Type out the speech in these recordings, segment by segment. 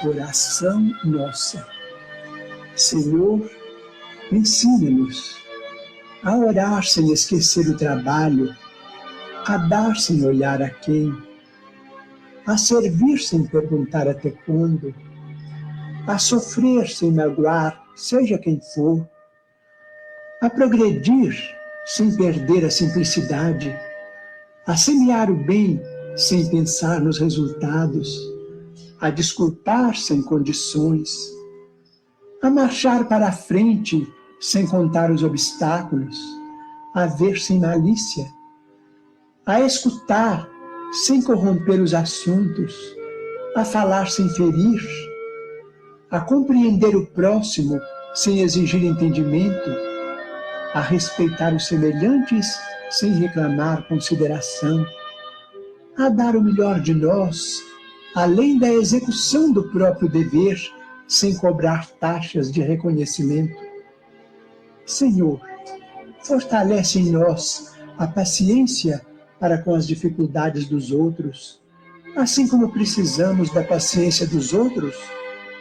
oração nossa. Senhor, ensina-nos a orar sem esquecer o trabalho, a dar sem olhar a quem, a servir sem perguntar até quando, a sofrer sem magoar, seja quem for, a progredir sem perder a simplicidade, a semear o bem sem pensar nos resultados, a desculpar sem condições, a marchar para a frente sem contar os obstáculos, a ver sem malícia, a escutar sem corromper os assuntos, a falar sem ferir, a compreender o próximo sem exigir entendimento, a respeitar os semelhantes sem reclamar consideração, a dar o melhor de nós, além da execução do próprio dever, sem cobrar taxas de reconhecimento. Senhor, fortalece em nós a paciência para com as dificuldades dos outros, assim como precisamos da paciência dos outros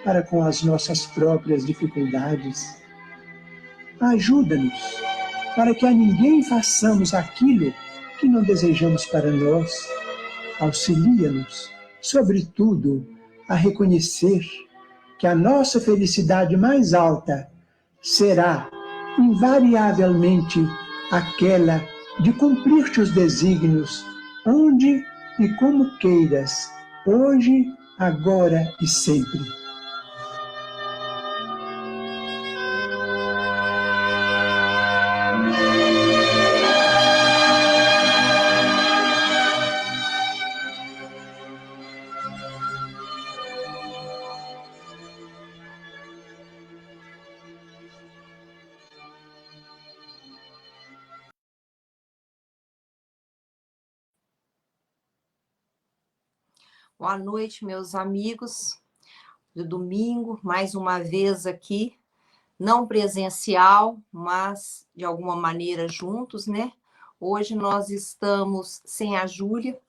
para com as nossas próprias dificuldades. Ajuda-nos para que a ninguém façamos aquilo que não desejamos para nós. Auxilia-nos, sobretudo, a reconhecer que a nossa felicidade mais alta será, invariavelmente, aquela de cumprir-te os desígnios, onde e como queiras, hoje, agora e sempre. Boa noite, meus amigos do domingo, mais uma vez aqui, não presencial, mas de alguma maneira juntos, né? Hoje nós estamos sem a Júlia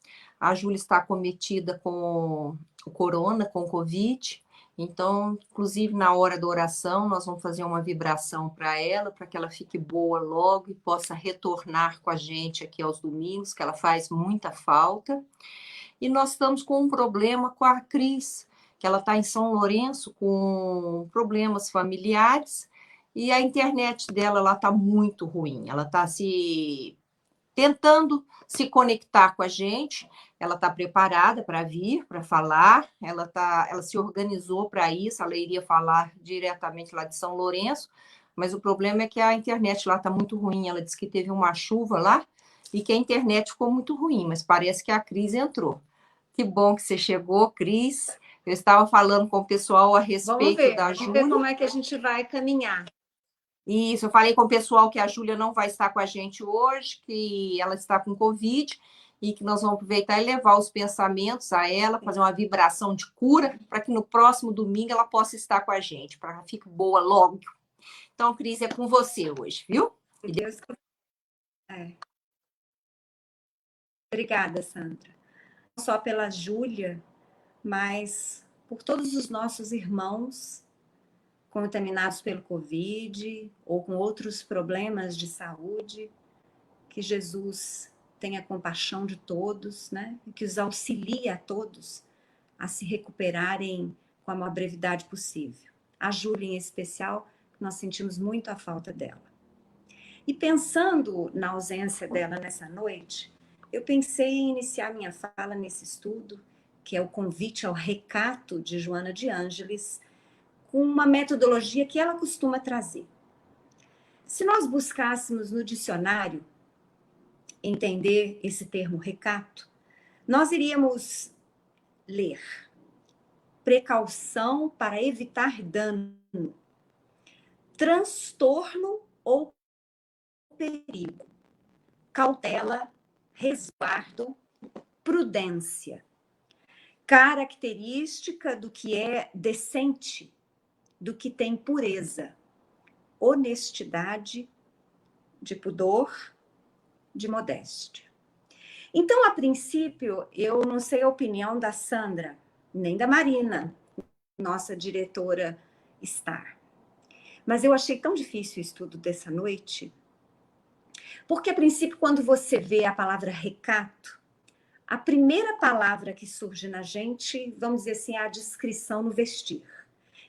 está acometida com o corona, com o Covid, então, inclusive na hora da oração, nós vamos fazer uma vibração para ela, para que ela fique boa logo e possa retornar com a gente aqui aos domingos, que ela faz muita falta. E nós estamos com um problema com a Cris, que ela está em São Lourenço com problemas familiares e a internet dela está muito ruim. Ela está tentando se conectar com a gente, ela está preparada para vir, para falar, ela se organizou para isso, ela iria falar diretamente lá de São Lourenço, mas o problema é que a internet lá está muito ruim. Ela disse que teve uma chuva lá e que a internet ficou muito ruim, mas parece que a Cris entrou. Que bom que você chegou, Cris. Eu estava falando com o pessoal a respeito da Júlia. Vamos ver como é que a gente vai caminhar. Isso, eu falei com o pessoal que a Júlia não vai estar com a gente hoje, que ela está com Covid, e que nós vamos aproveitar e levar os pensamentos a ela, fazer uma vibração de cura, para que no próximo domingo ela possa estar com a gente, para que ela fique boa logo. Então, Cris, é com você hoje, viu? Deus... Obrigada, Sandra. Não só pela Júlia, mas por todos os nossos irmãos contaminados pelo Covid ou com outros problemas de saúde, que Jesus tenha compaixão de todos, né? E que os auxilie a todos a se recuperarem com a maior brevidade possível. A Júlia, em especial, nós sentimos muito a falta dela. E pensando na ausência dela nessa noite, eu pensei em iniciar minha fala nesse estudo, que é o convite ao recato de Joana de Ângeles, com uma metodologia que ela costuma trazer. Se nós buscássemos no dicionário entender esse termo recato, nós iríamos ler precaução para evitar dano, transtorno ou perigo, cautela, resguardo, prudência, característica do que é decente, do que tem pureza, honestidade, de pudor, de modéstia. Então, a princípio, eu não sei a opinião da Sandra, nem da Marina, nossa diretora estar. Mas eu achei tão difícil o estudo dessa noite, porque, a princípio, quando você vê a palavra recato, a primeira palavra que surge na gente, vamos dizer assim, é a descrição no vestir.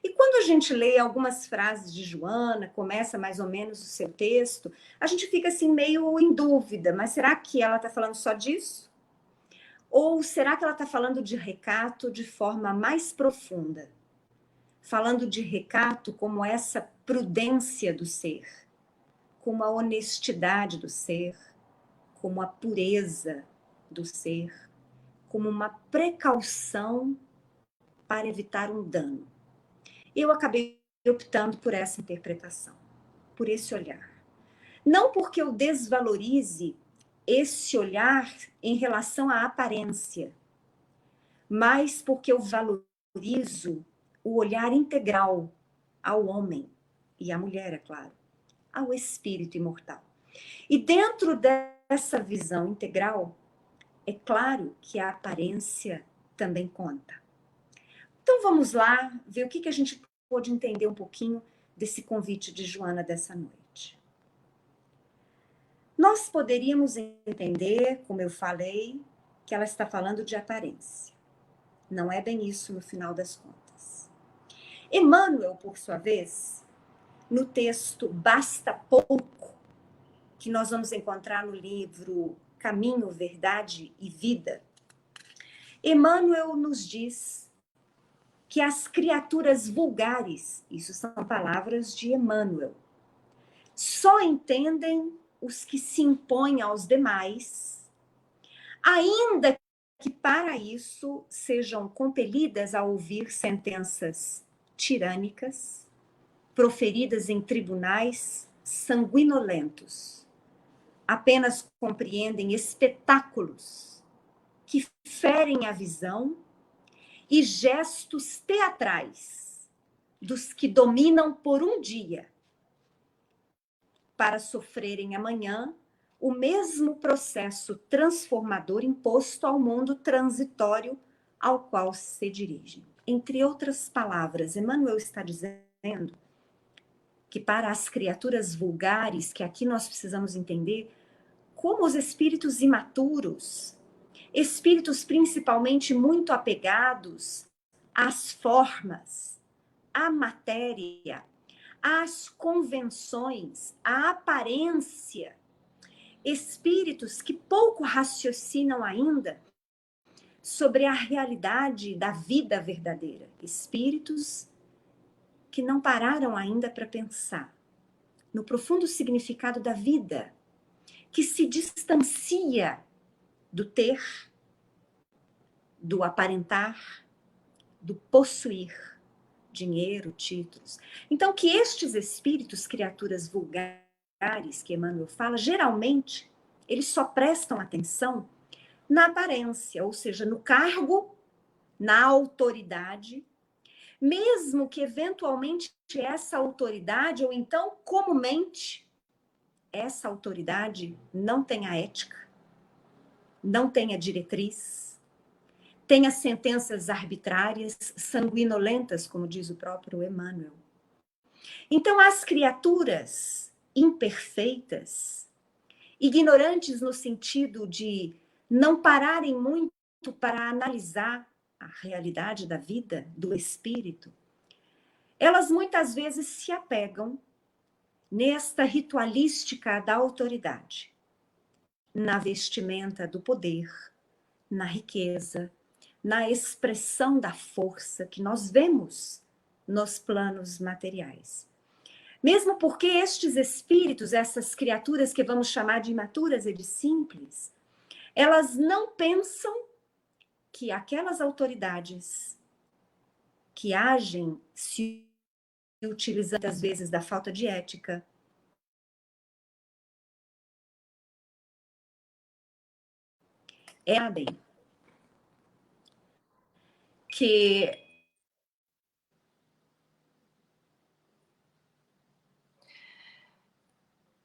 E quando a gente lê algumas frases de Joana, começa mais ou menos o seu texto, a gente fica assim meio em dúvida, mas será que ela está falando só disso? Ou será que ela está falando de recato de forma mais profunda? Falando de recato como essa prudência do ser, como a honestidade do ser, como a pureza do ser, como uma precaução para evitar um dano. Eu acabei optando por essa interpretação, por esse olhar. Não porque eu desvalorize esse olhar em relação à aparência, mas porque eu valorizo o olhar integral ao homem e à mulher, é claro, ao espírito imortal. E dentro dessa visão integral, é claro que a aparência também conta. Então vamos lá ver o que a gente pode entender um pouquinho desse convite de Joana dessa noite. Nós poderíamos entender, como eu falei, que ela está falando de aparência. Não é bem isso no final das contas. Emmanuel, por sua vez, no texto Basta Pouco, que nós vamos encontrar no livro Caminho, Verdade e Vida, Emmanuel nos diz que as criaturas vulgares, isso são palavras de Emmanuel, só entendem os que se impõem aos demais, ainda que para isso sejam compelidas a ouvir sentenças tirânicas, proferidas em tribunais sanguinolentos. Apenas compreendem espetáculos que ferem a visão e gestos teatrais dos que dominam por um dia, para sofrerem amanhã o mesmo processo transformador imposto ao mundo transitório ao qual se dirigem. Entre outras palavras, Emmanuel está dizendo que para as criaturas vulgares, que aqui nós precisamos entender, como os espíritos imaturos, espíritos principalmente muito apegados às formas, à matéria, às convenções, à aparência, espíritos que pouco raciocinam ainda sobre a realidade da vida verdadeira, espíritos que não pararam ainda para pensar no profundo significado da vida, que se distancia do ter, do aparentar, do possuir dinheiro, títulos. Então, que estes espíritos, criaturas vulgares, que Emmanuel fala, geralmente, eles só prestam atenção na aparência, ou seja, no cargo, na autoridade, mesmo que eventualmente essa autoridade, ou então comumente, essa autoridade não tenha ética, não tenha diretriz, tenha sentenças arbitrárias, sanguinolentas, como diz o próprio Emmanuel. Então, as criaturas imperfeitas, ignorantes no sentido de não pararem muito para analisar a realidade da vida, do espírito, elas muitas vezes se apegam nesta ritualística da autoridade, na vestimenta do poder, na riqueza, na expressão da força que nós vemos nos planos materiais. Mesmo porque estes espíritos, essas criaturas que vamos chamar de imaturas e de simples, elas não pensam que aquelas autoridades que agem se utilizando às vezes da falta de ética, é bem que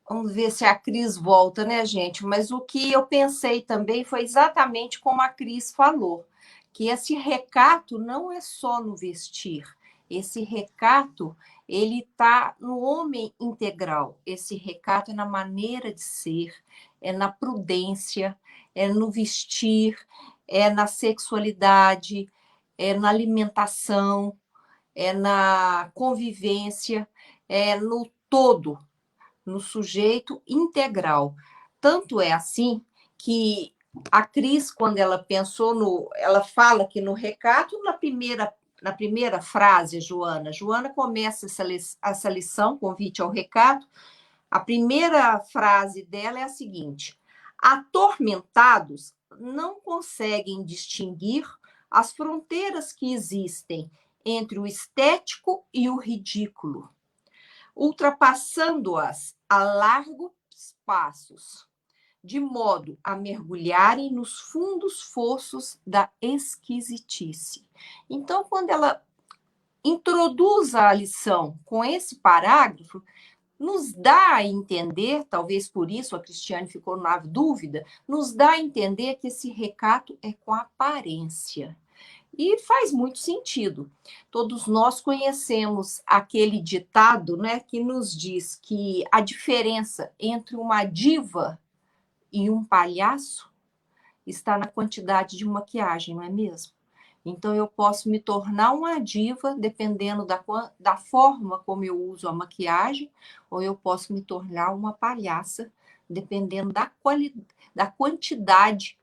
vamos ver se a Cris volta, né, gente? Mas o que eu pensei também foi exatamente como a Cris falou, que esse recato não é só no vestir. Esse recato, ele está no homem integral. Esse recato é na maneira de ser, é na prudência, é no vestir, é na sexualidade, é na alimentação, é na convivência, é no todo, no sujeito integral. Tanto é assim que a Cris, quando ela pensou no... Ela fala que no recato, na primeira frase, Joana começa essa lição, convite ao recato, a primeira frase dela é a seguinte: atormentados não conseguem distinguir as fronteiras que existem entre o estético e o ridículo, ultrapassando-as a largos passos, de modo a mergulharem nos fundos fossos da esquisitice. Então, quando ela introduz a lição com esse parágrafo, nos dá a entender, talvez por isso a Cristiane ficou na dúvida, nos dá a entender que esse recato é com aparência. E faz muito sentido. Todos nós conhecemos aquele ditado, né, que nos diz que a diferença entre uma diva e um palhaço está na quantidade de maquiagem, não é mesmo? Então, eu posso me tornar uma diva dependendo da forma como eu uso a maquiagem, ou eu posso me tornar uma palhaça dependendo da quantidade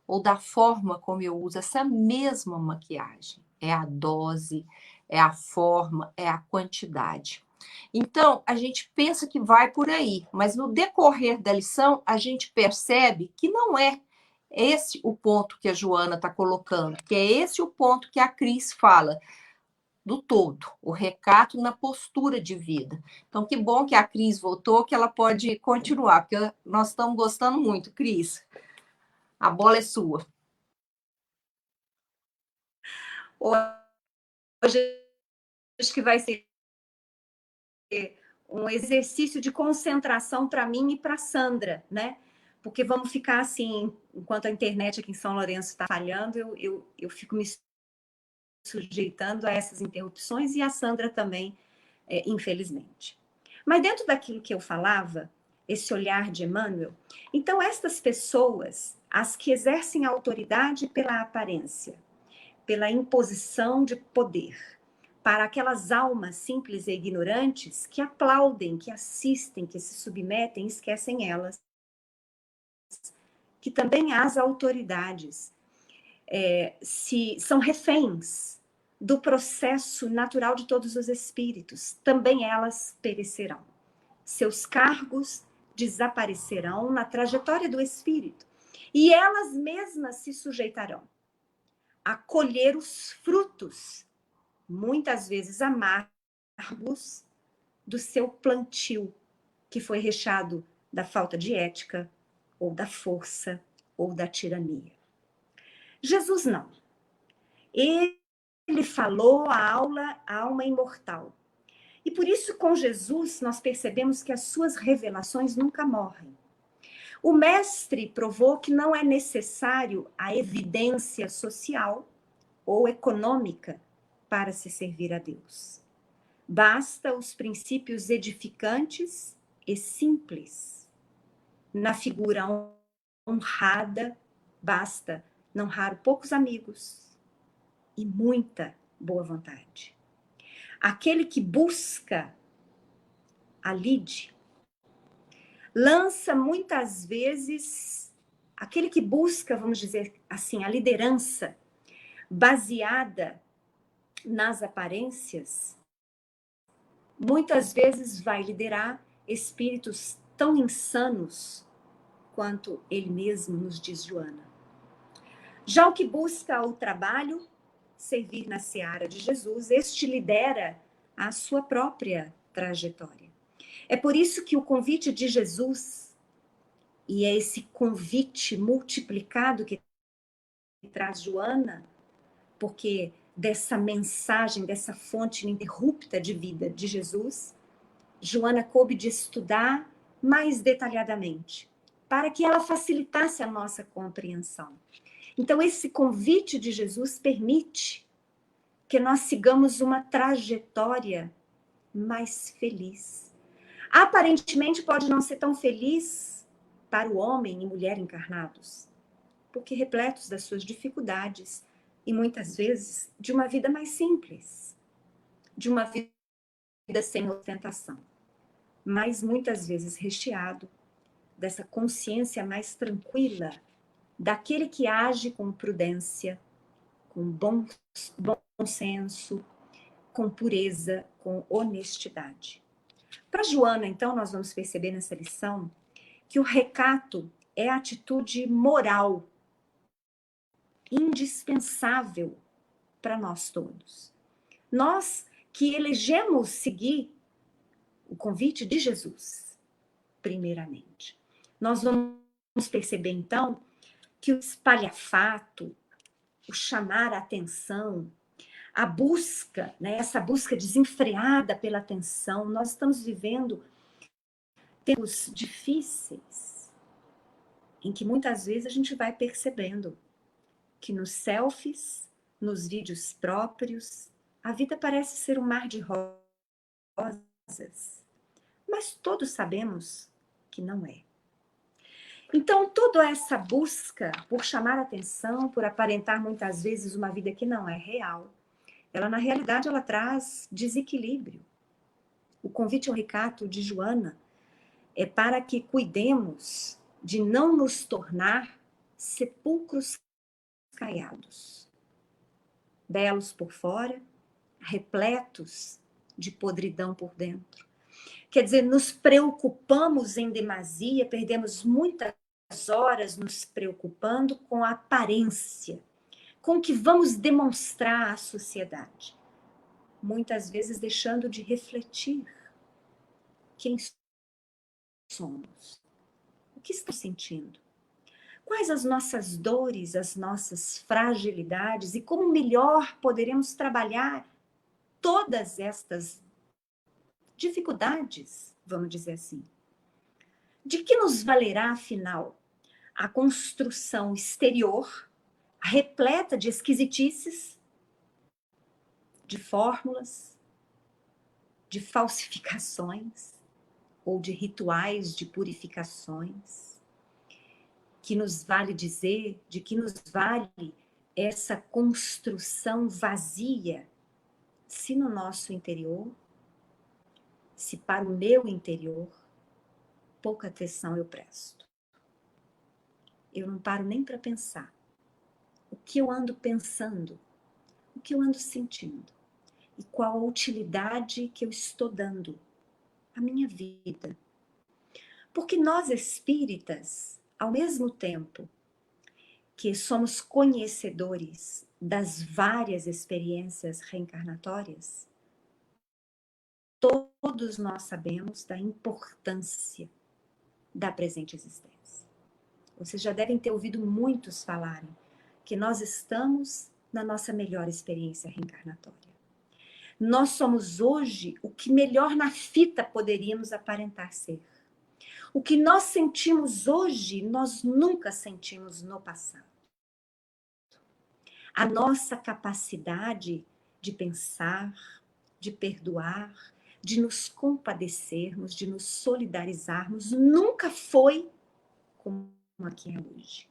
ou da forma como eu uso essa mesma maquiagem. É a dose, é a forma, é a quantidade. Então, a gente pensa que vai por aí, mas no decorrer da lição, a gente percebe que não é esse o ponto que a Joana está colocando, que é esse o ponto que a Cris fala, do todo, o recato na postura de vida. Então, que bom que a Cris voltou, que ela pode continuar, porque nós estamos gostando muito. Cris, a bola é sua. Hoje, acho que vai ser um exercício de concentração para mim e para Sandra, né? Porque vamos ficar assim, enquanto a internet aqui em São Lourenço está falhando, eu fico me sujeitando a essas interrupções e a Sandra também, infelizmente. Mas dentro daquilo que eu falava, esse olhar de Emmanuel, então estas pessoas, as que exercem autoridade pela aparência, pela imposição de poder, para aquelas almas simples e ignorantes que aplaudem, que assistem, que se submetem, esquecem elas, que também as autoridades são reféns do processo natural de todos os espíritos, também elas perecerão. Seus cargos desaparecerão na trajetória do espírito e elas mesmas se sujeitarão a colher os frutos, muitas vezes amargos, do seu plantio, que foi recheado da falta de ética, ou da força, ou da tirania. Jesus não. Ele falou a alma imortal. E por isso, com Jesus, nós percebemos que as suas revelações nunca morrem. O mestre provou que não é necessário a evidência social ou econômica para se servir a Deus. Basta os princípios edificantes e simples. Na figura honrada, basta não raro poucos amigos e muita boa vontade. Aquele que busca a lide, lança muitas vezes, aquele que busca, vamos dizer assim, a liderança baseada nas aparências, muitas vezes vai liderar espíritos tão insanos quanto ele mesmo, nos diz Joana. Já o que busca o trabalho, servir na seara de Jesus, este lidera a sua própria trajetória. É por isso que o convite de Jesus, e é esse convite multiplicado que traz Joana, porque dessa mensagem, dessa fonte ininterrupta de vida de Jesus, Joana coube de estudar mais detalhadamente, para que ela facilitasse a nossa compreensão. Então, esse convite de Jesus permite que nós sigamos uma trajetória mais feliz. Aparentemente, pode não ser tão feliz para o homem e mulher encarnados, porque repletos das suas dificuldades e muitas vezes de uma vida mais simples, de uma vida sem ostentação, mas muitas vezes recheado dessa consciência mais tranquila daquele que age com prudência, com bom senso, com pureza, com honestidade. Para Joana, então, nós vamos perceber nessa lição que o recato é a atitude moral indispensável para nós todos. Nós que elegemos seguir o convite de Jesus, primeiramente. Nós vamos perceber, então, que o espalhafato, o chamar a atenção, a busca, né, essa busca desenfreada pela atenção, nós estamos vivendo tempos difíceis, em que muitas vezes a gente vai percebendo que nos selfies, nos vídeos próprios, a vida parece ser um mar de rosas, mas todos sabemos que não é. Então, toda essa busca por chamar atenção, por aparentar muitas vezes uma vida que não é real, ela na realidade ela traz desequilíbrio. O convite ao recato de Joana é para que cuidemos de não nos tornar sepulcros caiados, belos por fora, repletos de podridão por dentro. Quer dizer, nos preocupamos em demasia, perdemos muitas horas nos preocupando com a aparência, com o que vamos demonstrar à sociedade. Muitas vezes deixando de refletir quem somos, o que estamos sentindo, quais as nossas dores, as nossas fragilidades e como melhor poderemos trabalhar todas estas dificuldades, vamos dizer assim. De que nos valerá, afinal, a construção exterior, repleta de esquisitices, de fórmulas, de falsificações ou de rituais de purificações? Que nos vale dizer, de que nos vale essa construção vazia, se no nosso interior, se para o meu interior, pouca atenção eu presto. Eu não paro nem para pensar o que eu ando pensando, o que eu ando sentindo e qual a utilidade que eu estou dando à minha vida. Porque nós espíritas, ao mesmo tempo que somos conhecedores das várias experiências reencarnatórias, todos nós sabemos da importância da presente existência. Vocês já devem ter ouvido muitos falarem que nós estamos na nossa melhor experiência reencarnatória. Nós somos hoje o que melhor na fita poderíamos aparentar ser. O que nós sentimos hoje, nós nunca sentimos no passado. A nossa capacidade de pensar, de perdoar, de nos compadecermos, de nos solidarizarmos, nunca foi como aqui é hoje.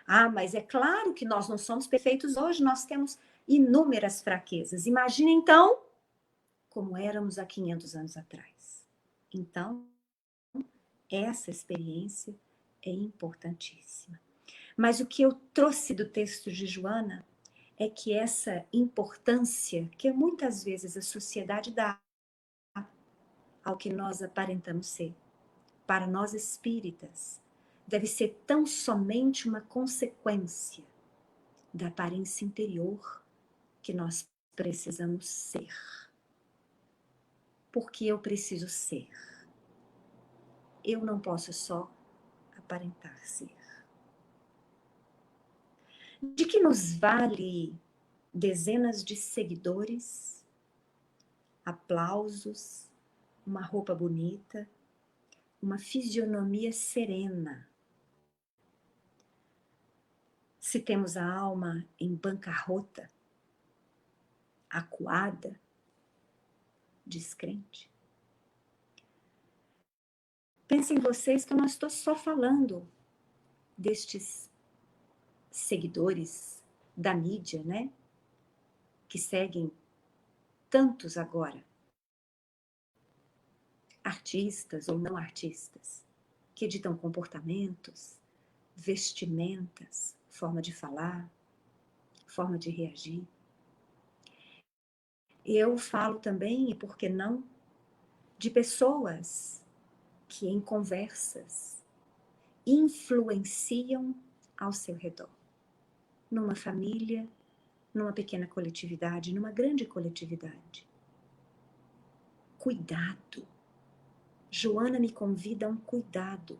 Ah, mas é claro que nós não somos perfeitos hoje, nós temos inúmeras fraquezas. Imagina então como éramos há 500 anos atrás. Então, essa experiência é importantíssima. Mas o que eu trouxe do texto de Joana é que essa importância que muitas vezes a sociedade dá ao que nós aparentamos ser, para nós espíritas, deve ser tão somente uma consequência da aparência interior que nós precisamos ser. Porque eu preciso ser. Eu não posso só aparentar ser. De que nos vale dezenas de seguidores, aplausos, uma roupa bonita, uma fisionomia serena, se temos a alma em bancarrota, acuada, descrente. Pensem vocês que eu não estou só falando destes seguidores da mídia, né? Que seguem tantos agora, artistas ou não artistas, que editam comportamentos, vestimentas, forma de falar, forma de reagir. Eu falo também, e por que não, de pessoas que em conversas influenciam ao seu redor. Numa família, numa pequena coletividade, numa grande coletividade. Cuidado. Joana me convida a um cuidado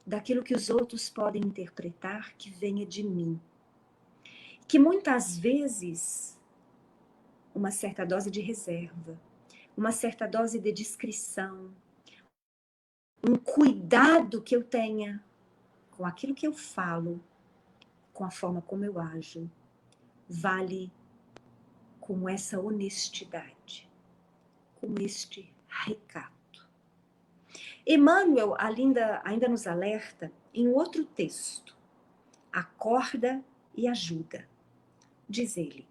daquilo que os outros podem interpretar que venha de mim. Que muitas vezes uma certa dose de reserva, uma certa dose de discrição, um cuidado que eu tenha com aquilo que eu falo, com a forma como eu ajo, vale como essa honestidade, como este recato. Emmanuel ainda nos alerta em outro texto, acorda e ajuda. Diz ele,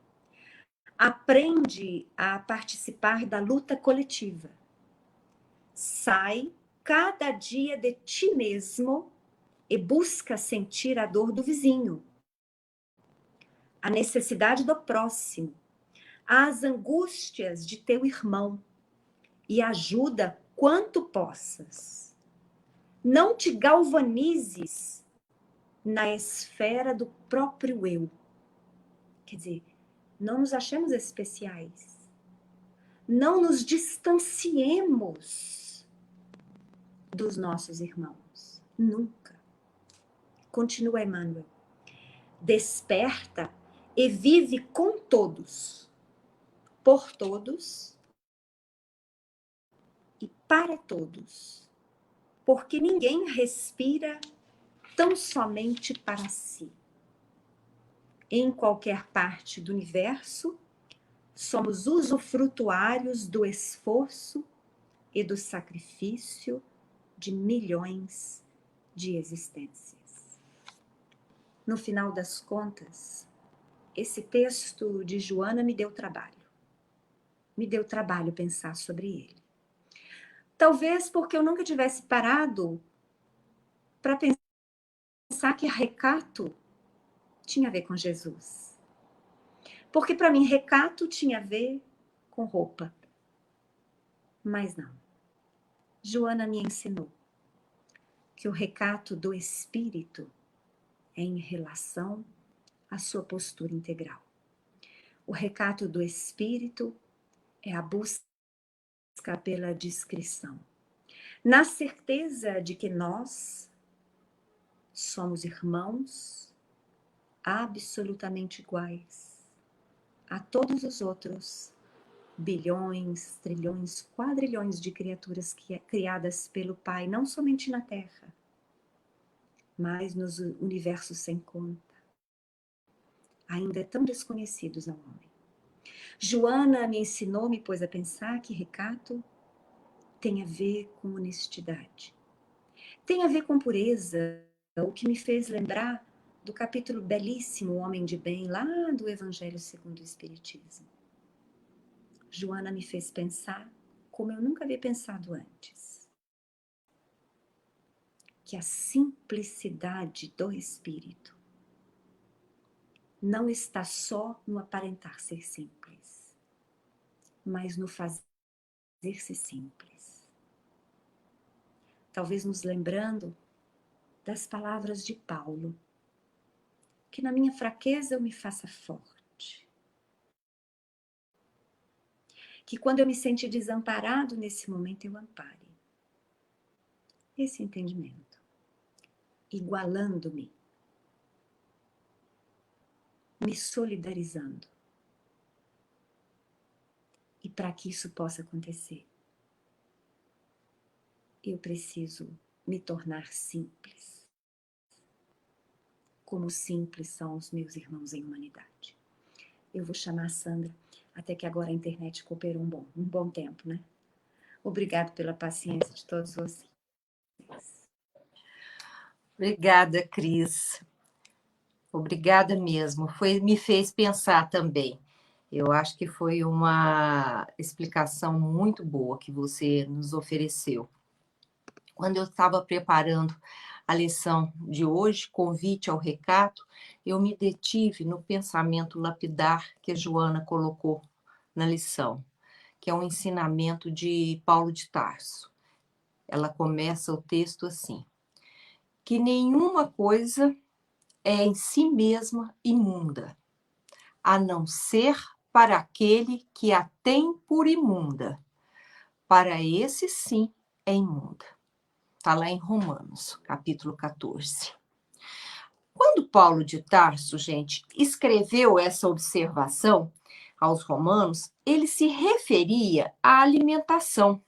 aprende a participar da luta coletiva. Sai cada dia de ti mesmo e busca sentir a dor do vizinho, a necessidade do próximo, as angústias de teu irmão e ajuda quanto possas. Não te galvanizes na esfera do próprio eu. Quer dizer, não nos achemos especiais. Não nos distanciemos dos nossos irmãos. Nunca. Continua Emmanuel. Desperta e vive com todos, por todos e para todos, porque ninguém respira tão somente para si. Em qualquer parte do universo, somos usufrutuários do esforço e do sacrifício de milhões de existências. No final das contas, esse texto de Joana me deu trabalho. Me deu trabalho pensar sobre ele. Talvez porque eu nunca tivesse parado para pensar que recato tinha a ver com Jesus. Porque para mim recato tinha a ver com roupa. Mas não. Joana me ensinou que o recato do espírito é em relação à sua postura integral. O recato do espírito é a busca pela discrição, na certeza de que nós somos irmãos absolutamente iguais a todos os outros bilhões, trilhões, quadrilhões de criaturas criadas pelo Pai, não somente na Terra, mas nos universos sem conta, ainda tão desconhecidos ao homem. Joana me ensinou, me pôs a pensar que recato tem a ver com honestidade, tem a ver com pureza, o que me fez lembrar do capítulo belíssimo O Homem de Bem, lá do Evangelho segundo o Espiritismo. Joana me fez pensar como eu nunca havia pensado antes, que a simplicidade do espírito não está só no aparentar ser simples, mas no fazer-se simples. Talvez nos lembrando das palavras de Paulo, que na minha fraqueza eu me faça forte. Que quando eu me sentir desamparado nesse momento eu ampare. Esse entendimento. Igualando-me. Me solidarizando. E para que isso possa acontecer, eu preciso me tornar simples. como simples são os meus irmãos em humanidade. Eu vou chamar a Sandra, até que agora a internet cooperou um bom tempo, né? Obrigado pela paciência de todos vocês. Obrigada, Cris. Obrigada mesmo. Me fez pensar também. Eu acho que foi uma explicação muito boa que você nos ofereceu. Quando eu estava preparando a lição de hoje, convite ao recato, eu me detive no pensamento lapidar que a Joana colocou na lição, que é um ensinamento de Paulo de Tarso. Ela começa o texto assim: que nenhuma coisa é em si mesma imunda, a não ser para aquele que a tem por imunda. Para esse sim é imunda. Está lá em Romanos, capítulo 14. Quando Paulo de Tarso, gente, escreveu essa observação aos romanos, ele se referia à alimentação,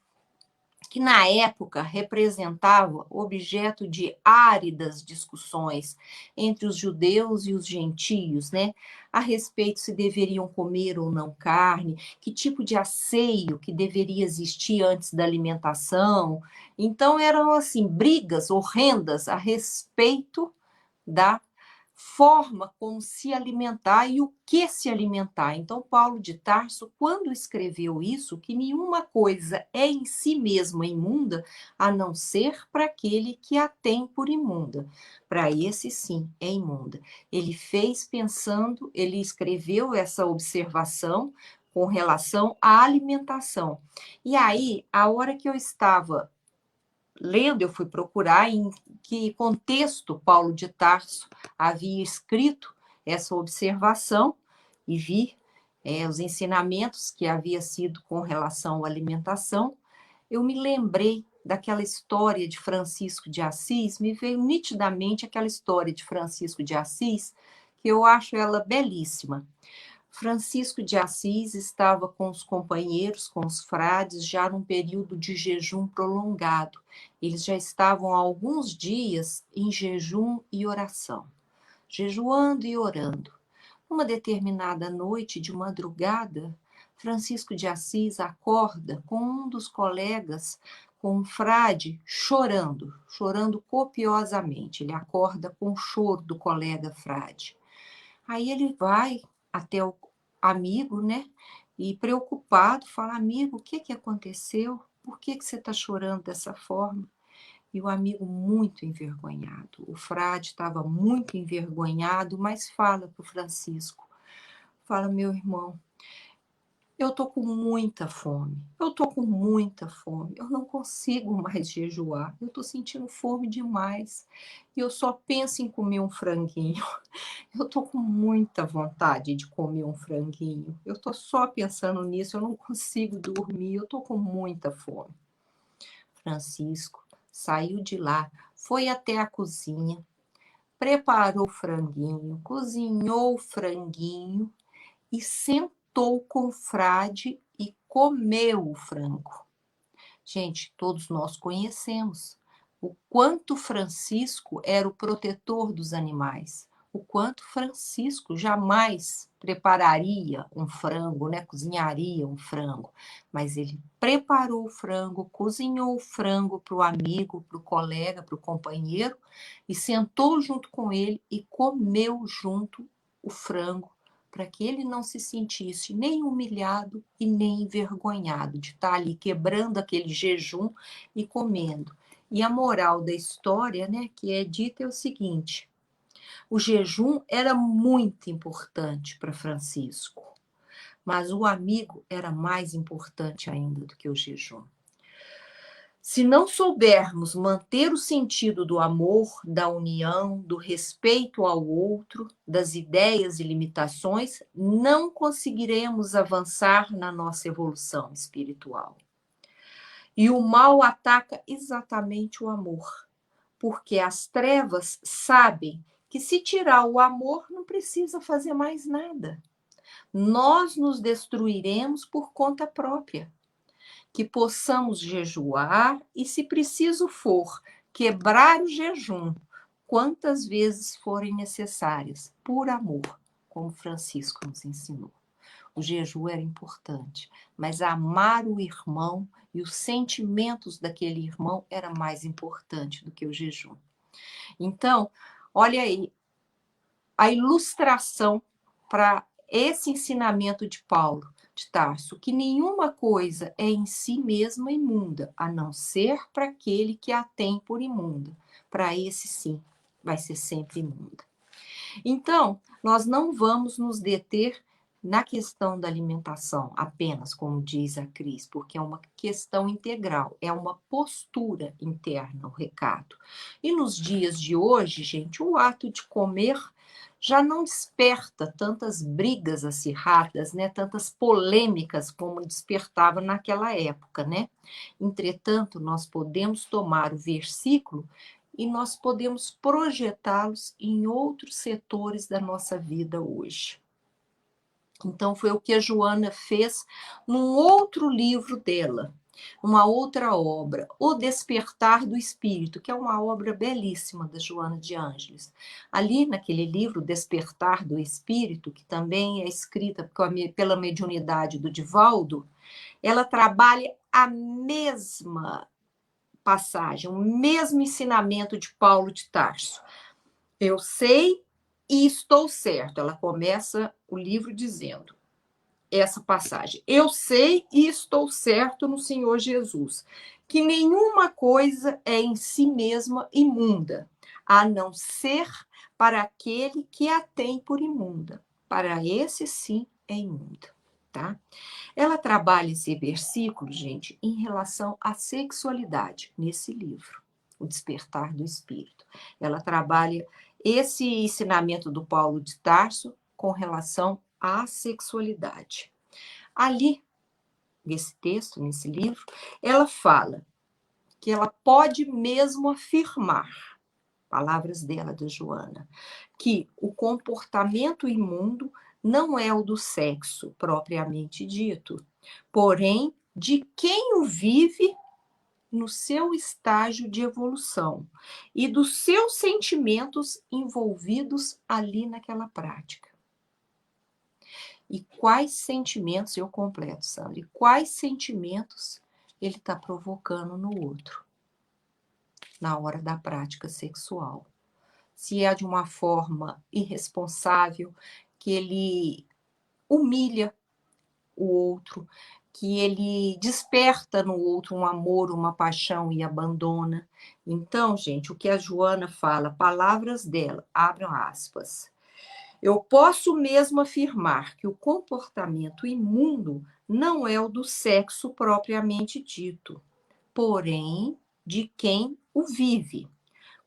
que na época representava objeto de áridas discussões entre os judeus e os gentios, né? A respeito se deveriam comer ou não carne, que tipo de asseio que deveria existir antes da alimentação. Então eram assim brigas horrendas a respeito da forma como se alimentar e o que se alimentar. Então, Paulo de Tarso, quando escreveu isso, que nenhuma coisa é em si mesma imunda, a não ser para aquele que a tem por imunda. Para esse, sim, é imunda. Ele fez pensando, ele escreveu essa observação com relação à alimentação. E aí, a hora que eu estava lendo, eu fui procurar em que contexto Paulo de Tarso havia escrito essa observação e vi os ensinamentos que havia sido com relação à alimentação. Eu me lembrei daquela história de Francisco de Assis, me veio nitidamente aquela história de Francisco de Assis, que eu acho ela belíssima. Francisco de Assis estava com os companheiros, com os frades, já num período de jejum prolongado. Eles já estavam há alguns dias em jejum e oração, jejuando e orando. Uma determinada noite de madrugada, Francisco de Assis acorda com um dos colegas, com um frade, chorando copiosamente. Ele acorda com o choro do colega frade. Aí ele vai até o amigo, né? E preocupado, fala: amigo, o que aconteceu? Por que você está chorando dessa forma? E o amigo muito envergonhado. O frade estava muito envergonhado, mas fala para o Francisco. Fala: meu irmão, eu estou com muita fome. Eu não consigo mais jejuar. Eu estou sentindo fome demais. E eu só penso em comer um franguinho. Eu estou com muita vontade de comer um franguinho. Eu estou só pensando nisso, eu não consigo dormir, eu estou com muita fome. Francisco saiu de lá, foi até a cozinha, preparou o franguinho, cozinhou o franguinho e sentou com o frade e comeu o frango. Gente, todos nós conhecemos o quanto Francisco era o protetor dos animais, o quanto Francisco jamais prepararia um frango, né? Cozinharia um frango, mas ele preparou o frango, cozinhou o frango para o amigo, para o colega, para o companheiro e sentou junto com ele e comeu junto o frango, para que ele não se sentisse nem humilhado e nem envergonhado de estar ali quebrando aquele jejum e comendo. E a moral da história, né, que é dita é o seguinte: o jejum era muito importante para Francisco, mas o amigo era mais importante ainda do que o jejum. Se não soubermos manter o sentido do amor, da união, do respeito ao outro, das ideias e limitações, não conseguiremos avançar na nossa evolução espiritual. E o mal ataca exatamente o amor, porque as trevas sabem que se tirar o amor não precisa fazer mais nada. Nós nos destruiremos por conta própria. Que possamos jejuar e, se preciso for, quebrar o jejum quantas vezes forem necessárias, por amor, como Francisco nos ensinou. O jejum era importante, mas amar o irmão e os sentimentos daquele irmão era mais importante do que o jejum. Então, olha aí, a ilustração para esse ensinamento de Paulo de Tarso, que nenhuma coisa é em si mesma imunda, a não ser para aquele que a tem por imunda. Para esse, sim, vai ser sempre imunda. Então, nós não vamos nos deter na questão da alimentação apenas, como diz a Cris, porque é uma questão integral, é uma postura interna o recado. E nos dias de hoje, gente, o ato de comer já não desperta tantas brigas acirradas, né, tantas polêmicas como despertava naquela época, né? Entretanto, nós podemos tomar o versículo e nós podemos projetá-los em outros setores da nossa vida hoje. Então, foi o que a Joana fez num outro livro dela, uma outra obra, O Despertar do Espírito, que é uma obra belíssima da Joana de Ângeles. Ali, naquele livro, Despertar do Espírito, que também é escrita pela mediunidade do Divaldo, ela trabalha a mesma passagem, o mesmo ensinamento de Paulo de Tarso. Eu sei e estou certo. Ela começa o livro dizendo essa passagem. Eu sei e estou certo no Senhor Jesus, que nenhuma coisa é em si mesma imunda, a não ser para aquele que a tem por imunda. Para esse, sim, é imunda, tá? Ela trabalha esse versículo, gente, em relação à sexualidade, nesse livro, O Despertar do Espírito. Ela trabalha esse ensinamento do Paulo de Tarso com relação à sexualidade. Ali, nesse texto, nesse livro, ela fala que ela pode mesmo afirmar, palavras dela, da Joana, que o comportamento imundo não é o do sexo propriamente dito, porém de quem o vive no seu estágio de evolução e dos seus sentimentos envolvidos ali naquela prática. E quais sentimentos, eu completo, Sandra, e quais sentimentos ele está provocando no outro na hora da prática sexual? Se é de uma forma irresponsável, que ele humilha o outro, que ele desperta no outro um amor, uma paixão e abandona. Então, gente, o que a Joana fala, palavras dela, abram aspas. Eu posso mesmo afirmar que o comportamento imundo não é o do sexo propriamente dito, porém de quem o vive,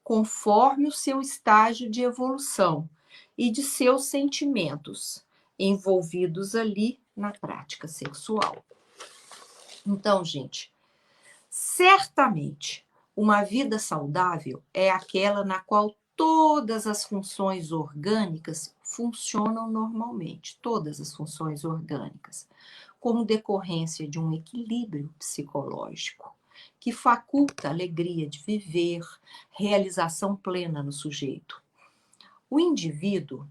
conforme o seu estágio de evolução e de seus sentimentos envolvidos ali na prática sexual. Então, gente, certamente uma vida saudável é aquela na qual todas as funções orgânicas funcionam normalmente, todas as funções orgânicas, como decorrência de um equilíbrio psicológico que faculta a alegria de viver, realização plena no sujeito. O indivíduo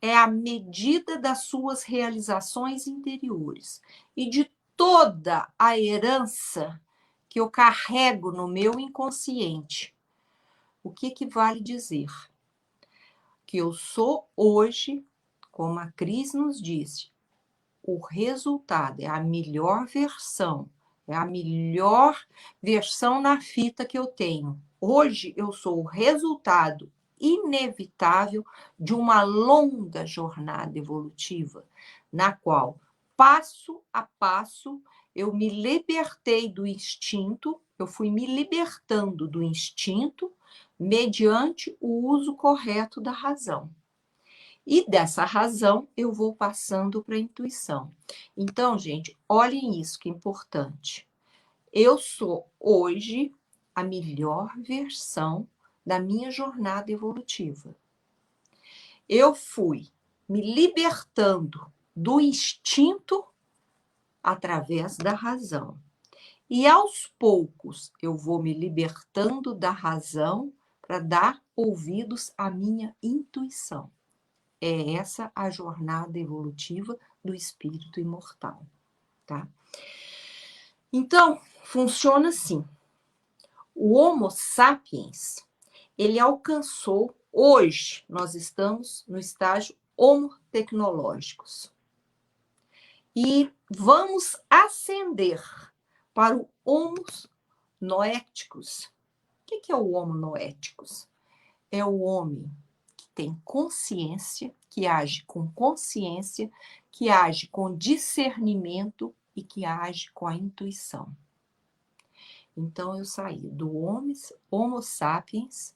é a medida das suas realizações interiores e de toda a herança que eu carrego no meu inconsciente. O que vale dizer? Que eu sou hoje, como a Cris nos disse, o resultado é a melhor versão, na fita que eu tenho. Hoje eu sou o resultado inevitável de uma longa jornada evolutiva, na qual, passo a passo, eu me libertei do instinto, eu fui me libertando do instinto mediante o uso correto da razão. E dessa razão eu vou passando para a intuição. Então, gente, olhem isso que é importante. Eu sou hoje a melhor versão da minha jornada evolutiva. Eu fui me libertando do instinto através da razão. E aos poucos eu vou me libertando da razão para dar ouvidos à minha intuição. É essa a jornada evolutiva do espírito imortal, tá? Então, funciona assim. O Homo sapiens, ele alcançou, hoje nós estamos no estágio Homo tecnológicos. E vamos ascender para o Homo noéticos. O que é o Homo noéticos? É o homem que tem consciência, que age com consciência, que age com discernimento e que age com a intuição. Então, eu saí do Homo sapiens,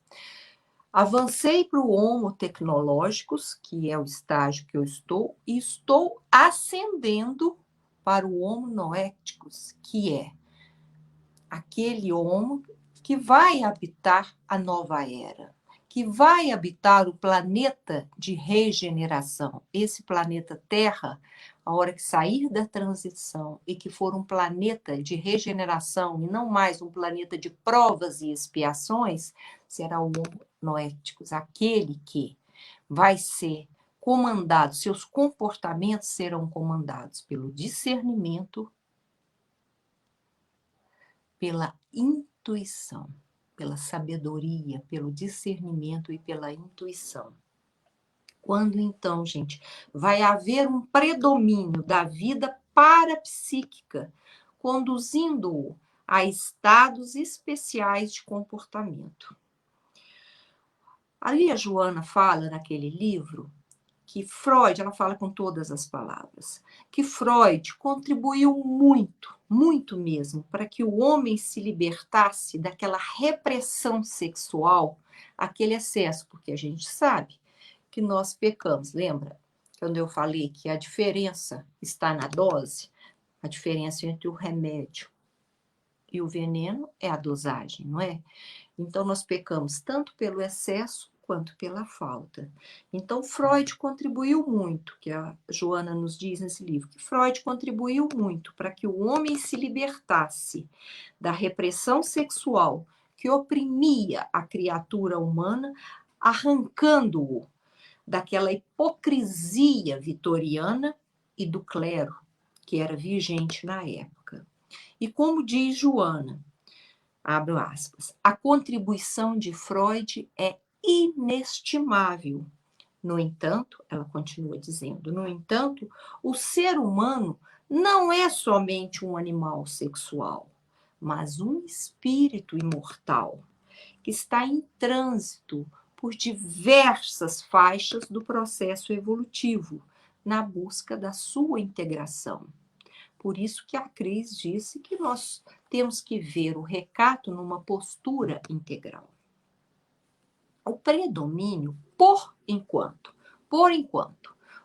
avancei para o Homo tecnológicos, que é o estágio que eu estou, e estou ascendendo para o Homo noéticos, que é aquele Homo que vai habitar a nova era, que vai habitar o planeta de regeneração. Esse planeta Terra, a hora que sair da transição e que for um planeta de regeneração e não mais um planeta de provas e expiações, será o Homo noéticos, aquele que vai ser comandado, seus comportamentos serão comandados pelo discernimento, pela intuição, pela sabedoria, pelo discernimento e pela intuição. Quando então, gente, vai haver um predomínio da vida parapsíquica, conduzindo-o a estados especiais de comportamento. Ali a Joana fala naquele livro que Freud, ela fala com todas as palavras, que Freud contribuiu muito, muito mesmo, para que o homem se libertasse daquela repressão sexual, aquele excesso, porque a gente sabe que nós pecamos. Lembra quando eu falei que a diferença está na dose? A diferença entre o remédio e o veneno é a dosagem, não é? Então, nós pecamos tanto pelo excesso quanto pela falta. Então, Freud contribuiu muito, que a Joana nos diz nesse livro, que Freud contribuiu muito para que o homem se libertasse da repressão sexual que oprimia a criatura humana, arrancando-o daquela hipocrisia vitoriana e do clero, que era vigente na época. E como diz Joana, abro aspas, a contribuição de Freud é inestimável. No entanto, ela continua dizendo, no entanto, o ser humano não é somente um animal sexual, mas um espírito imortal que está em trânsito por diversas faixas do processo evolutivo, na busca da sua integração. Por isso que a Cris disse que nós temos que ver o recato numa postura integral. O predomínio, por enquanto,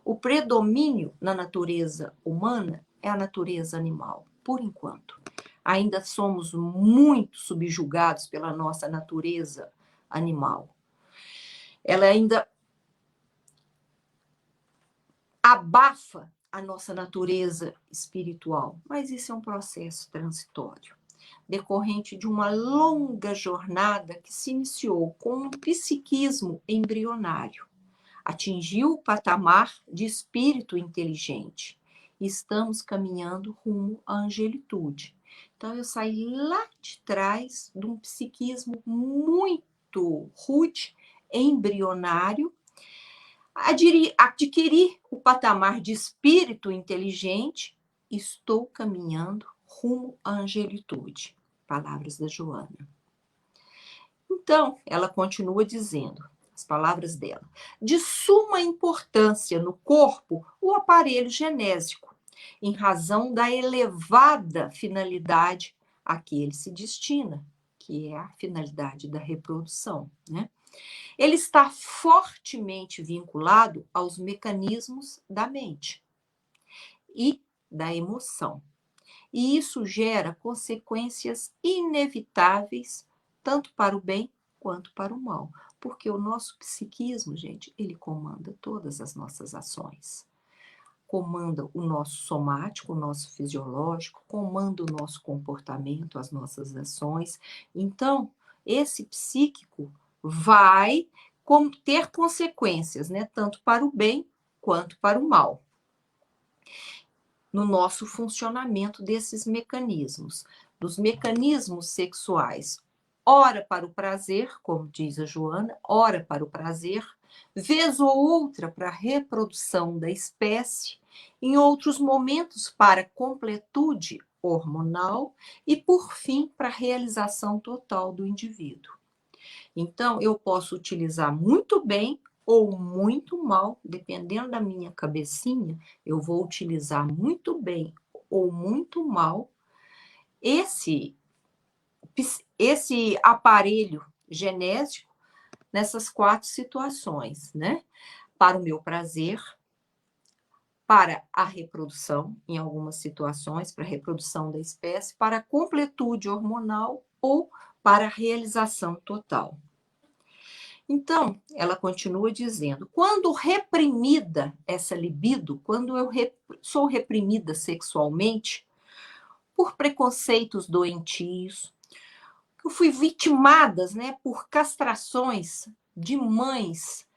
o predomínio na natureza humana é a natureza animal, por enquanto. Ainda somos muito subjugados pela nossa natureza animal. Ela ainda abafa a nossa natureza espiritual, mas isso é um processo transitório, decorrente de uma longa jornada que se iniciou com um psiquismo embrionário, atingiu o patamar de espírito inteligente e estamos caminhando rumo à angelitude. Então, eu saí lá de trás de um psiquismo muito rude, embrionário, adquirir o patamar de espírito inteligente, estou caminhando rumo à angelitude. Palavras da Joana. Então, ela continua dizendo, as palavras dela, de suma importância no corpo o aparelho genésico, em razão da elevada finalidade a que ele se destina, que é a finalidade da reprodução, né? Ele está fortemente vinculado aos mecanismos da mente e da emoção. E isso gera consequências inevitáveis, tanto para o bem quanto para o mal. Porque o nosso psiquismo, gente, ele comanda todas as nossas ações. Comanda o nosso somático, o nosso fisiológico, comanda o nosso comportamento, as nossas ações. Então, esse psíquico vai ter consequências, né? Tanto para o bem quanto para o mal, no nosso funcionamento desses mecanismos, dos mecanismos sexuais, ora para o prazer, como diz a Joana, ora para o prazer, vez ou outra para a reprodução da espécie, em outros momentos para completude hormonal e, por fim, para a realização total do indivíduo. Então, eu posso utilizar muito bem ou muito mal, dependendo da minha cabecinha, eu vou utilizar muito bem ou muito mal esse aparelho genético nessas 4 situações, né? Para o meu prazer, para a reprodução, em algumas situações, para a reprodução da espécie, para a completude hormonal ou para a realização total. Então, ela continua dizendo, quando reprimida essa libido, quando eu sou reprimida sexualmente por preconceitos doentios, eu fui vitimadas, né, por castrações de mães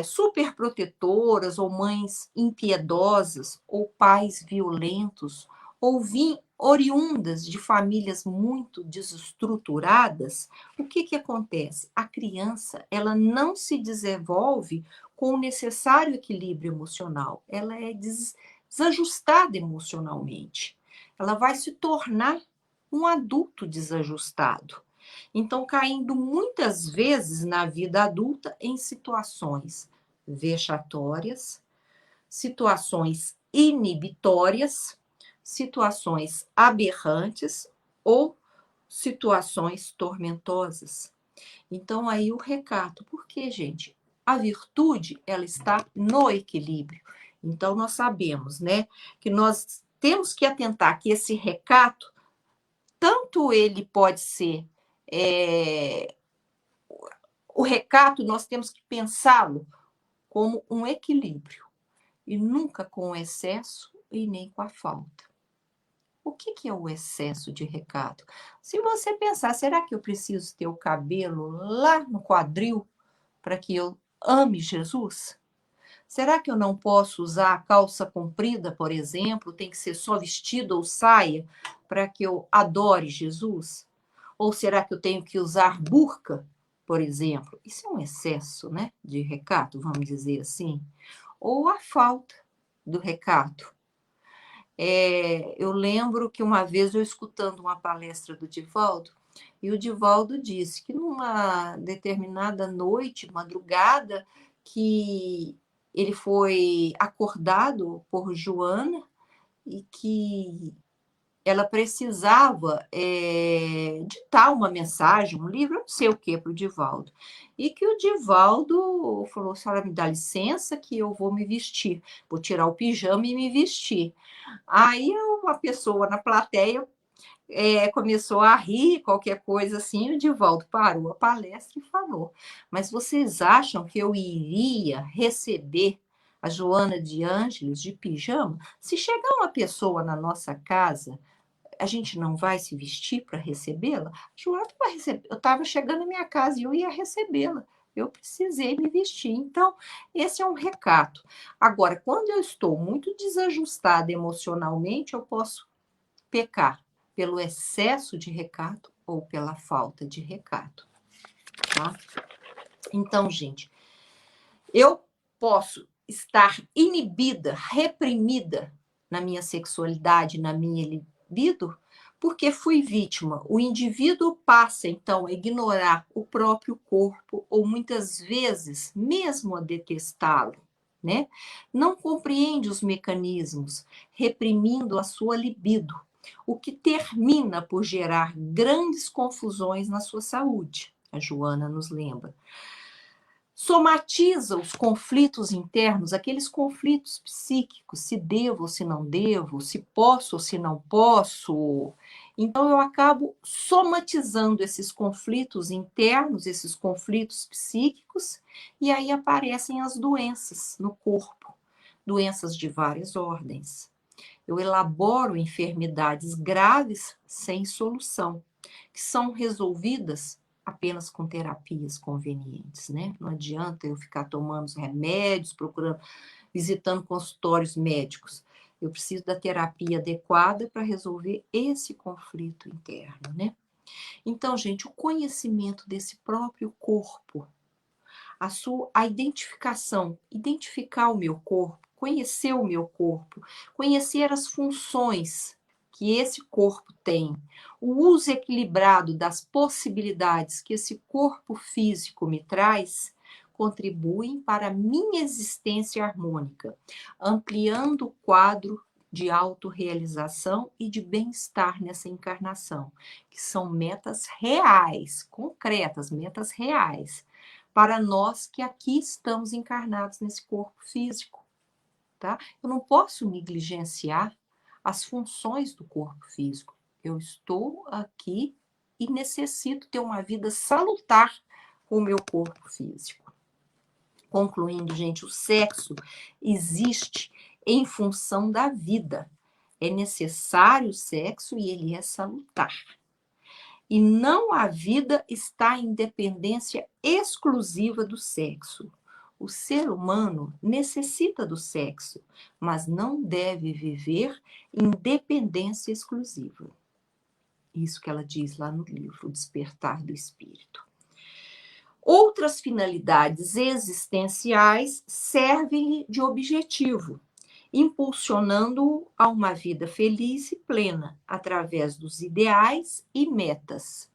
superprotetoras, ou mães impiedosas, ou pais violentos, ou oriundas de famílias muito desestruturadas, o que acontece? A criança, ela não se desenvolve com o necessário equilíbrio emocional, ela é desajustada emocionalmente. Ela vai se tornar um adulto desajustado. Então, caindo muitas vezes na vida adulta em situações vexatórias, situações inibitórias, situações aberrantes ou situações tormentosas. Então, aí o recato. Por quê, gente? A virtude, ela está no equilíbrio. Então, nós sabemos, né, que nós temos que atentar que esse recato, tanto ele pode ser o recato, nós temos que pensá-lo como um equilíbrio, e nunca com o excesso e nem com a falta. O que é o excesso de recato? Se você pensar, será que eu preciso ter o cabelo lá no quadril para que eu ame Jesus? Será que eu não posso usar a calça comprida, por exemplo? Tem que ser só vestido ou saia para que eu adore Jesus? Ou será que eu tenho que usar burca, por exemplo? Isso é um excesso, né, de recato, vamos dizer assim. Ou a falta do recato. Eu lembro que uma vez eu escutando uma palestra do Divaldo, e o Divaldo disse que numa determinada noite, madrugada, que ele foi acordado por Joana e que ela precisava ditar uma mensagem, um livro, eu não sei o que, para o Divaldo. E que o Divaldo falou, a senhora me dá licença que eu vou me vestir, vou tirar o pijama e me vestir. Aí uma pessoa na plateia começou a rir, qualquer coisa assim, e o Divaldo parou a palestra e falou, mas vocês acham que eu iria receber a Joana de Ângeles de pijama? Se chegar uma pessoa na nossa casa, a gente não vai se vestir para recebê-la? Joana vai receber. Eu estava chegando na minha casa e eu ia recebê-la. Eu precisei me vestir. Então, esse é um recato. Agora, quando eu estou muito desajustada emocionalmente, eu posso pecar pelo excesso de recato ou pela falta de recato. Tá? Então, gente, eu posso estar inibida, reprimida na minha sexualidade, na minha libido, porque fui vítima. O indivíduo passa, então, a ignorar o próprio corpo, ou muitas vezes mesmo a detestá-lo, né? Não compreende os mecanismos, reprimindo a sua libido, o que termina por gerar grandes confusões na sua saúde. A Joana nos lembra. Somatiza os conflitos internos, aqueles conflitos psíquicos, se devo ou se não devo, se posso ou se não posso. Então, eu acabo somatizando esses conflitos internos, esses conflitos psíquicos, e aí aparecem as doenças no corpo, doenças de várias ordens. Eu elaboro enfermidades graves sem solução, que são resolvidas apenas com terapias convenientes, né? Não adianta eu ficar tomando os remédios, procurando, visitando consultórios médicos. Eu preciso da terapia adequada para resolver esse conflito interno, né? Então, gente, o conhecimento desse próprio corpo, a identificação, identificar o meu corpo, conhecer o meu corpo, conhecer as funções que esse corpo tem, o uso equilibrado das possibilidades que esse corpo físico me traz, contribuem para a minha existência harmônica, ampliando o quadro de autorrealização e de bem-estar nessa encarnação, que são metas reais, concretas, metas reais, para nós que aqui estamos encarnados nesse corpo físico, tá? Eu não posso negligenciar as funções do corpo físico. Eu estou aqui e necessito ter uma vida salutar com o meu corpo físico. Concluindo, gente, o sexo existe em função da vida. É necessário o sexo e ele é salutar. E não a vida está em dependência exclusiva do sexo. O ser humano necessita do sexo, mas não deve viver em dependência exclusiva. Isso que ela diz lá no livro, O Despertar do Espírito. Outras finalidades existenciais servem-lhe de objetivo, impulsionando-o a uma vida feliz e plena, através dos ideais e metas,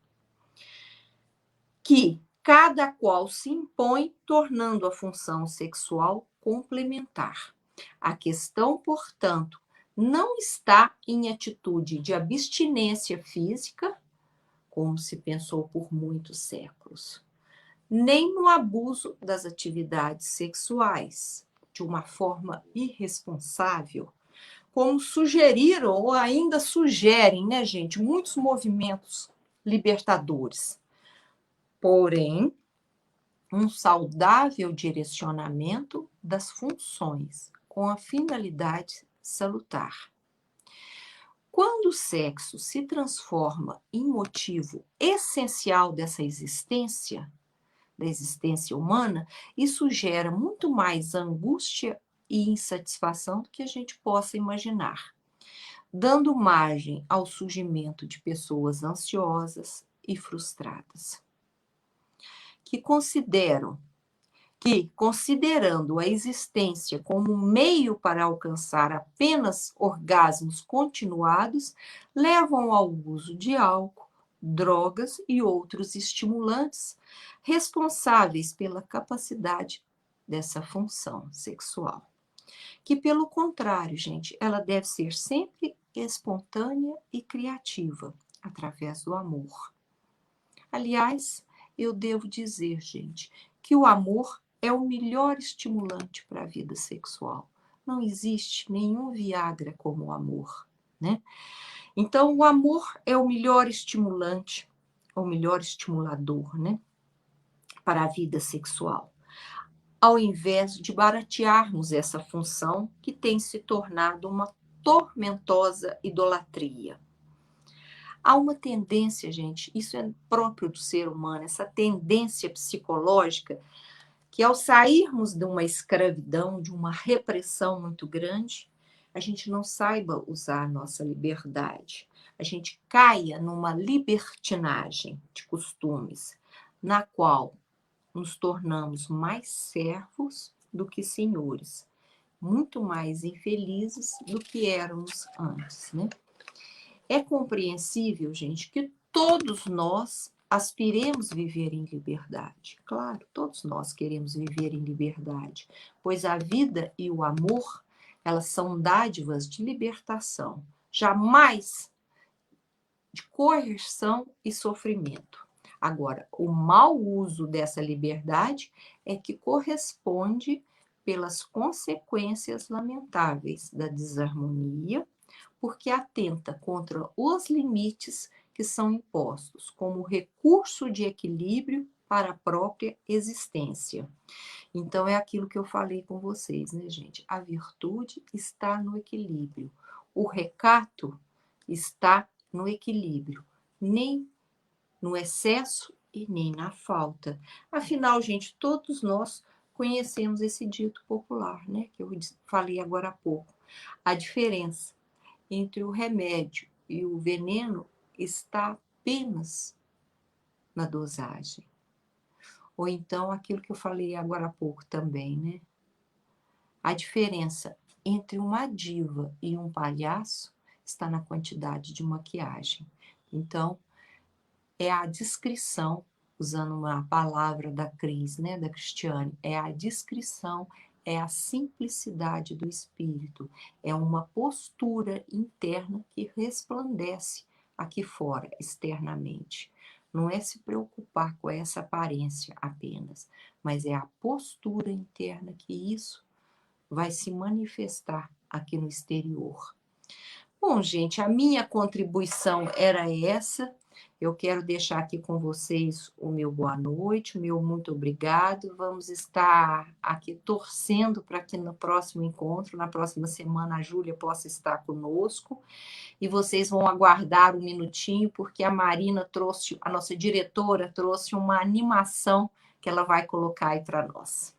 que cada qual se impõe, tornando a função sexual complementar. A questão, portanto, não está em atitude de abstinência física, como se pensou por muitos séculos, nem no abuso das atividades sexuais, de uma forma irresponsável, como sugeriram ou ainda sugerem, né, gente, muitos movimentos libertadores. Porém, um saudável direcionamento das funções, com a finalidade salutar. Quando o sexo se transforma em motivo essencial dessa existência, da existência humana, isso gera muito mais angústia e insatisfação do que a gente possa imaginar, dando margem ao surgimento de pessoas ansiosas e frustradas, que considerando a existência como um meio para alcançar apenas orgasmos continuados, levam ao uso de álcool, drogas e outros estimulantes responsáveis pela capacidade dessa função sexual. Que, pelo contrário, gente, ela deve ser sempre espontânea e criativa, através do amor. Aliás, eu devo dizer, gente, que o amor é o melhor estimulante para a vida sexual. Não existe nenhum Viagra como o amor, né? Então, o amor é o melhor estimulante, o melhor estimulador, né, para a vida sexual, ao invés de baratearmos essa função que tem se tornado uma tormentosa idolatria. Há uma tendência, gente, isso é próprio do ser humano, essa tendência psicológica, que ao sairmos de uma escravidão, de uma repressão muito grande, a gente não saiba usar a nossa liberdade. A gente caia numa libertinagem de costumes, na qual nos tornamos mais servos do que senhores, muito mais infelizes do que éramos antes, né? É compreensível, gente, que todos nós aspiremos viver em liberdade. Claro, todos nós queremos viver em liberdade, pois a vida e o amor, elas são dádivas de libertação, jamais de coerção e sofrimento. Agora, o mau uso dessa liberdade é que corresponde pelas consequências lamentáveis da desarmonia, porque atenta contra os limites que são impostos como recurso de equilíbrio para a própria existência. Então, é aquilo que eu falei com vocês, né, gente? A virtude está no equilíbrio. O recato está no equilíbrio, nem no excesso e nem na falta. Afinal, gente, todos nós conhecemos esse dito popular, né? Que eu falei agora há pouco. A diferença entre o remédio e o veneno está apenas na dosagem. Ou então aquilo que eu falei agora há pouco também, né? A diferença entre uma diva e um palhaço está na quantidade de maquiagem. Então, é a descrição, usando uma palavra da Cris, né, da Cristiane, é a descrição, é a simplicidade do espírito, é uma postura interna que resplandece aqui fora, externamente. Não é se preocupar com essa aparência apenas, mas é a postura interna que isso vai se manifestar aqui no exterior. Bom, gente, a minha contribuição era essa. Eu quero deixar aqui com vocês o meu boa noite, o meu muito obrigado. Vamos estar aqui torcendo para que no próximo encontro, na próxima semana, a Júlia possa estar conosco. E vocês vão aguardar um minutinho, porque a Marina trouxe, a nossa diretora trouxe uma animação que ela vai colocar aí para nós.